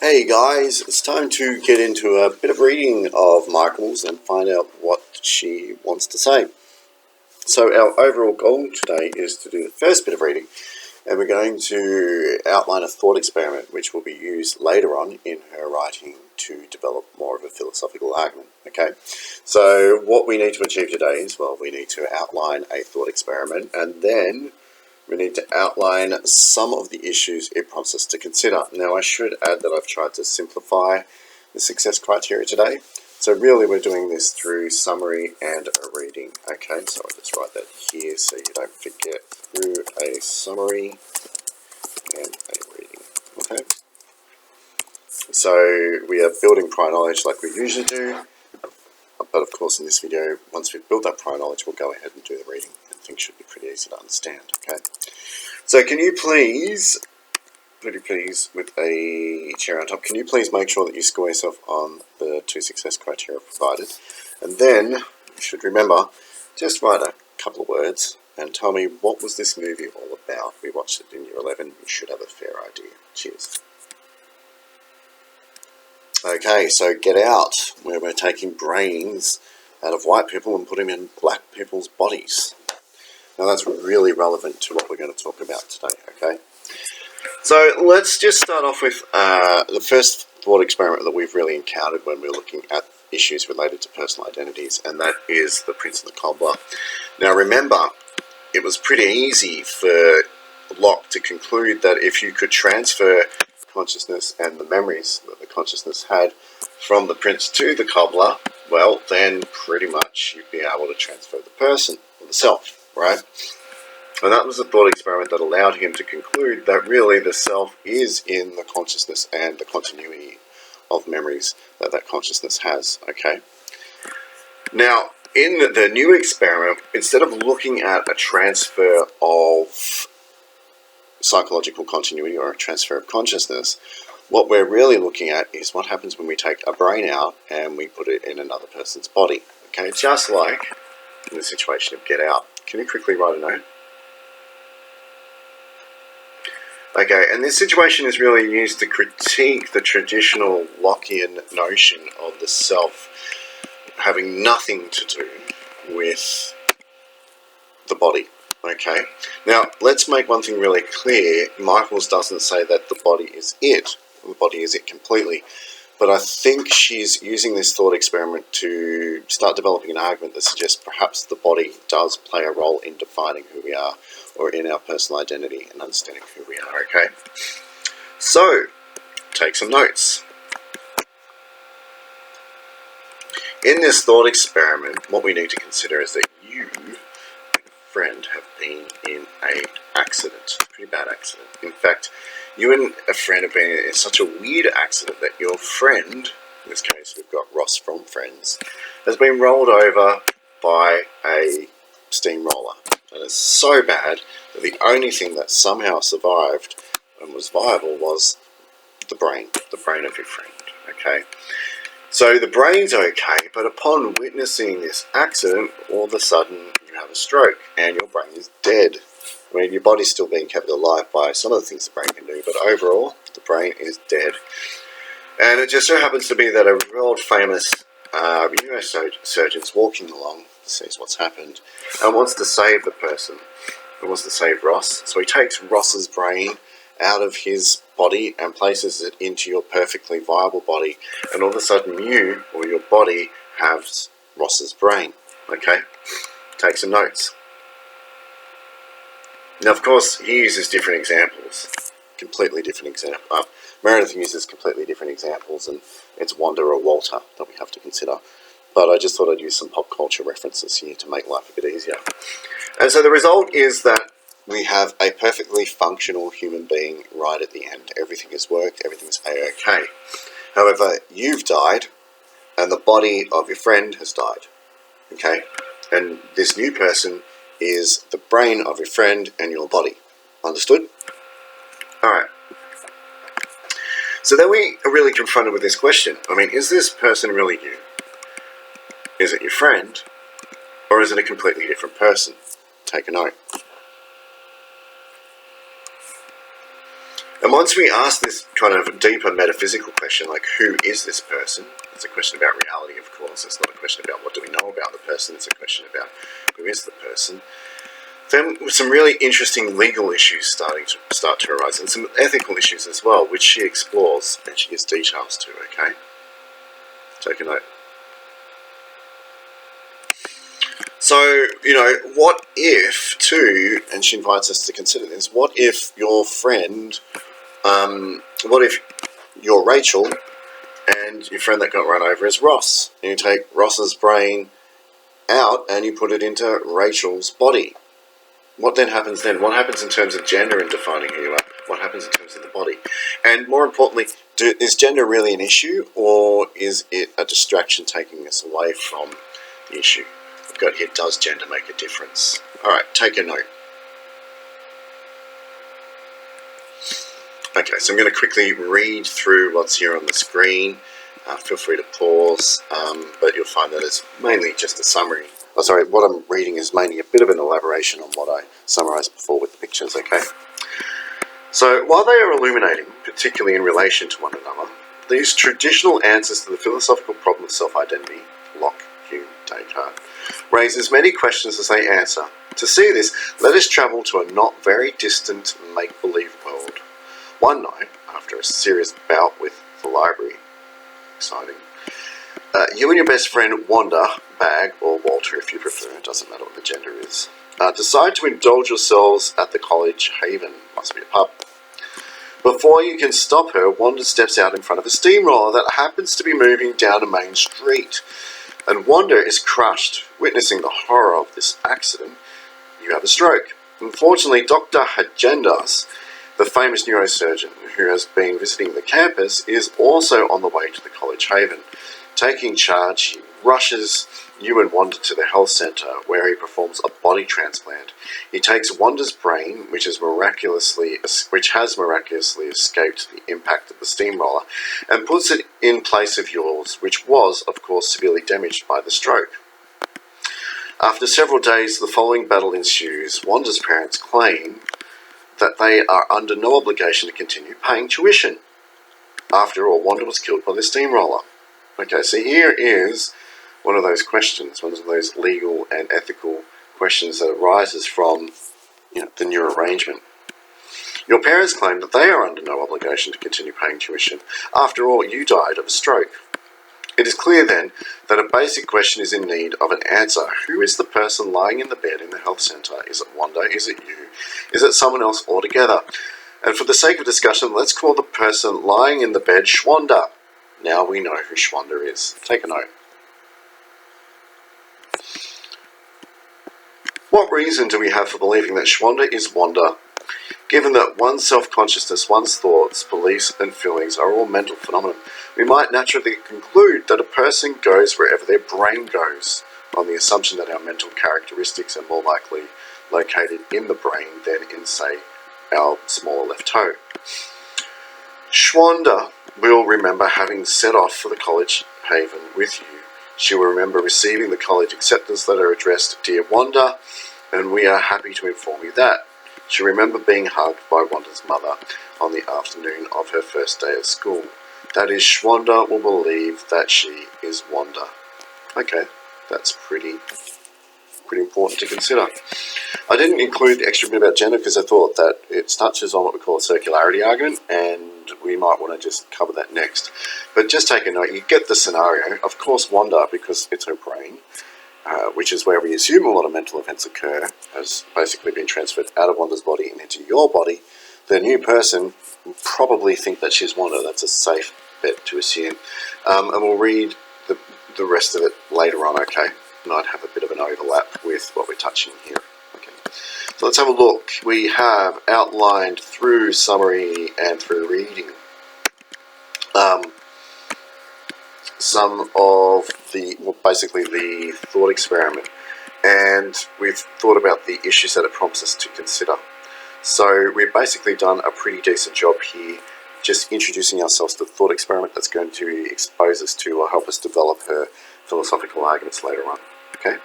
Hey guys, it's time to get into a bit of reading of Micheals and find out what she wants to say. So our overall goal today is to do the first bit of reading, and we're going to outline a thought experiment which will be used later on in her writing to develop more of a philosophical argument. Okay, so what we need to achieve today is, well, we need to outline a thought experiment, and then we need to outline some of the issues it prompts us to consider. Now, I should add that I've tried to simplify the success criteria today. So really we're doing this through summary and a reading. Okay, so I'll just write that here so you don't forget, through a summary and a reading. Okay, so we are building prior knowledge like we usually do. But of course in this video, once we've built that prior knowledge, we'll go ahead and do the reading. And things should be pretty easy to understand. Okay, so can you please, pretty please, with a chair on top, can you please make sure that you score yourself on the 2 success criteria provided? And then, you should remember, just write a couple of words and tell me, what was this movie all about? We watched it in year 11, you should have a fair idea. Cheers. Okay, so Get Out, where we're taking brains out of white people and putting them in black people's bodies. Now that's really relevant to what we're going to talk about today, okay? So let's just start off with the first thought experiment that we've really encountered when we're looking at issues related to personal identities, and that is the Prince and the Cobbler. Now remember, it was pretty easy for Locke to conclude that if you could transfer consciousness and the memories that the consciousness had from the Prince to the Cobbler, well, then pretty much you'd be able to transfer the person, or the self, right? And that was a thought experiment that allowed him to conclude that really the self is in the consciousness and the continuity of memories that that consciousness has, okay? Now, in the new experiment, instead of looking at a transfer of psychological continuity or a transfer of consciousness, what we're really looking at is what happens when we take a brain out and we put it in another person's body, okay? Just like in the situation of Get Out. Can you quickly write a note? Okay, and this situation is really used to critique the traditional Lockean notion of the self having nothing to do with the body, okay? Now, let's make one thing really clear. Micheals doesn't say that the body is it. The body is it completely. But I think she's using this thought experiment to start developing an argument that suggests perhaps the body does play a role in defining who we are, or in our personal identity and understanding who we are, okay? So, take some notes. In this thought experiment, what we need to consider is that you and a friend have been in an accident, a pretty bad accident. In fact, you and a friend have been in such a weird accident that your friend, in this case we've got Ross from Friends, has been rolled over by a steamroller. And it's so bad that the only thing that somehow survived and was viable was the brain of your friend, okay? So the brain's okay, but upon witnessing this accident, all of a sudden you have a stroke and your brain is dead. I mean, your body's still being kept alive by some of the things the brain can do, but overall, the brain is dead. And it just so happens to be that a world famous neurosurgeon's walking along, sees what's happened, and wants to save the person, and wants to save Ross. So he takes Ross's brain out of his body and places it into your perfectly viable body, and all of a sudden you, or your body, has Ross's brain, okay? Take some notes. Now, of course, he uses different examples, completely different examples. Meredith uses completely different examples, and it's Wanda or Walter that we have to consider. But I just thought I'd use some pop culture references here to make life a bit easier. And so the result is that we have a perfectly functional human being right at the end. Everything has worked, everything's a-okay. However, you've died, and the body of your friend has died, okay? And this new person is the brain of your friend and your body. Understood? Alright. So then we are really confronted with this question. I mean, is this person really you? Is it your friend? Or is it a completely different person? Take a note. And once we ask this kind of deeper metaphysical question, like who is this person? It's a question about reality, of course. It's not a question about what do we know about the person. It's a question about who is the person. Then some really interesting legal issues start to arise, and some ethical issues as well, which she explores and she gives details to, okay? Take a note. So, what if, too, and she invites us to consider this, what if your friend, what if you're Rachel and your friend that got run over is Ross, and you take Ross's brain out and you put it into Rachel's body? What then happens then? What happens in terms of gender and defining who you are? What happens in terms of the body? And more importantly, is gender really an issue, or is it a distraction taking us away from the issue? We've got here, does gender make a difference? Alright, take a note. Okay, so I'm going to quickly read through what's here on the screen. Feel free to pause, but you'll find that it's mainly just a summary. Oh, sorry, what I'm reading is mainly a bit of an elaboration on what I summarised before with the pictures, okay? So, while they are illuminating, particularly in relation to one another, these traditional answers to the philosophical problem of self-identity, Locke, Hume, Descartes, raise as many questions as they answer. To see this, let us travel to a not very distant make-believe world. One night, after a serious bout with the library, exciting, you and your best friend Wanda, Bag, or Walter if you prefer, it doesn't matter what the gender is, decide to indulge yourselves at the college haven, must be a pub. Before you can stop her, Wanda steps out in front of a steamroller that happens to be moving down a main street, and Wanda is crushed. Witnessing the horror of this accident, you have a stroke. Unfortunately, Dr. Hagendas, the famous neurosurgeon who has been visiting the campus, is also on the way to the college haven. Taking charge, he rushes you and Wanda to the health centre, where he performs a body transplant. He takes Wanda's brain, which has miraculously escaped the impact of the steamroller, and puts it in place of yours, which was, of course, severely damaged by the stroke. After several days, the following battle ensues. Wanda's parents claim that they are under no obligation to continue paying tuition. After all, Wanda was killed by the steamroller. Okay, so here is one of those questions, one of those legal and ethical questions that arises from the new arrangement. Your parents claim that they are under no obligation to continue paying tuition. After all, you died of a stroke. It is clear then that a basic question is in need of an answer. Who is the person lying in the bed in the health centre? Is it Wanda? Is it you? Is it someone else altogether? And for the sake of discussion, let's call the person lying in the bed Schwanda. Now we know who Schwanda is. Take a note. What reason do we have for believing that Schwanda is Wanda, given that one's self-consciousness, one's thoughts, beliefs and feelings are all mental phenomena? We might naturally conclude that a person goes wherever their brain goes, on the assumption that our mental characteristics are more likely located in the brain than in, say, our smaller left toe. Schwanda will remember having set off for the college haven with you. She will remember receiving the college acceptance letter addressed Dear Wanda, and we are happy to inform you that. She'll remember being hugged by Wanda's mother on the afternoon of her first day at school. That is, Schwanda will believe that she is Wanda. Okay, that's pretty important to consider. I didn't include the extra bit about gender because I thought that it touches on what we call a circularity argument, and we might want to just cover that next. But just take a note, you get the scenario. Of course, Wanda, because it's her brain, which is where we assume a lot of mental events occur, has basically been transferred out of Wanda's body and into your body. The new person will probably think that she's Wanda. That's a safe bet to assume. And we'll read the rest of it later on, okay? Might have a bit of an overlap with what we're touching here. Okay, so let's have a look. We have outlined through summary and through reading some of basically the thought experiment, and we've thought about the issues that it prompts us to consider. So we've basically done a pretty decent job here, just introducing ourselves to the thought experiment that's going to expose us to or help us develop her philosophical arguments later on. Okay.